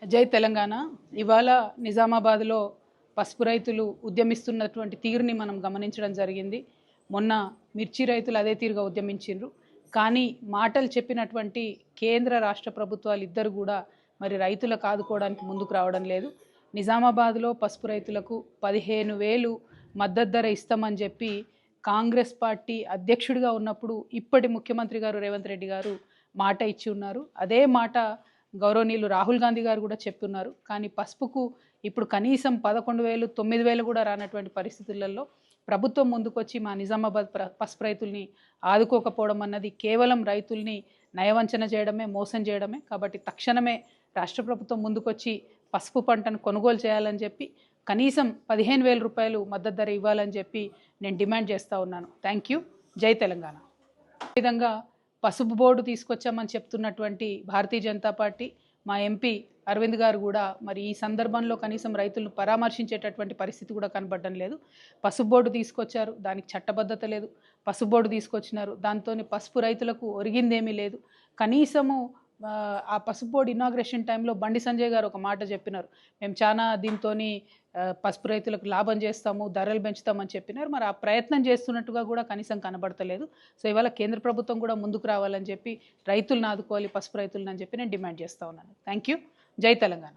జై తెలంగాణ. ఇవాళ నిజామాబాద్లో పసుపు రైతులు ఉద్యమిస్తున్నటువంటి తీరుని మనం గమనించడం జరిగింది. మొన్న మిర్చి రైతులు అదే తీరుగా ఉద్యమించిండ్రు. కానీ మాటలు చెప్పినటువంటి కేంద్ర రాష్ట్ర ప్రభుత్వాలు ఇద్దరు కూడా మరి రైతులకు ఆదుకోవడానికి ముందుకు రావడం లేదు. నిజామాబాద్లో పసుపు రైతులకు 15,000 మద్దతు ధర ఇస్తామని చెప్పి కాంగ్రెస్ పార్టీ అధ్యక్షుడిగా ఉన్నప్పుడు ఇప్పటి ముఖ్యమంత్రి గారు రేవంత్ రెడ్డి గారు మాట ఇచ్చి ఉన్నారు. అదే మాట గౌరవనీయులు రాహుల్ గాంధీ గారు కూడా చెప్తున్నారు. కానీ పసుపుకు ఇప్పుడు కనీసం 11,000, 9,000 కూడా రానటువంటి పరిస్థితులలో ప్రభుత్వం ముందుకొచ్చి మా నిజామాబాద్ పసుపు రైతుల్ని ఆదుకోకపోవడం అన్నది కేవలం రైతుల్ని నయవంచన చేయడమే, మోసం చేయడమే. కాబట్టి తక్షణమే రాష్ట్ర ప్రభుత్వం ముందుకొచ్చి పసుపు పంటను కొనుగోలు చేయాలని చెప్పి కనీసం 15,000 రూపాయలు మద్దతు ధర ఇవ్వాలని చెప్పి నేను డిమాండ్ చేస్తూ ఉన్నాను. Thank you. జై తెలంగాణ. ఈ విధంగా పసుపు బోర్డు తీసుకొచ్చామని చెప్తున్నటువంటి భారతీయ జనతా పార్టీ మా ఎంపీ అరవింద్ గారు కూడా మరి ఈ సందర్భంలో కనీసం రైతులను పరామర్శించేటటువంటి పరిస్థితి కూడా కనబడడం లేదు. పసుపు బోర్డు తీసుకొచ్చారు, దానికి చట్టబద్ధత లేదు. పసుపు బోర్డు తీసుకొచ్చినారు, దాంతో పసుపు రైతులకు ఒరిగిందేమీ లేదు. కనీసము ఆ పసుపు బోర్డు ఇనాగ్రేషన్ టైంలో బండి సంజయ్ గారు ఒక మాట చెప్పినారు, మేము చాలా దీంతో పసుపు రైతులకు లాభం చేస్తాము, ధరలు పెంచుతామని చెప్పినారు. మరి ఆ ప్రయత్నం చేస్తున్నట్టుగా కూడా కనీసం కనబడతలేదు. సో ఇవాళ కేంద్ర ప్రభుత్వం కూడా ముందుకు రావాలని చెప్పి రైతులను ఆదుకోవాలి, పసుపు రైతులను అని చెప్పి నేను డిమాండ్ చేస్తూ ఉన్నాను. Thank you. జై తెలంగాణ.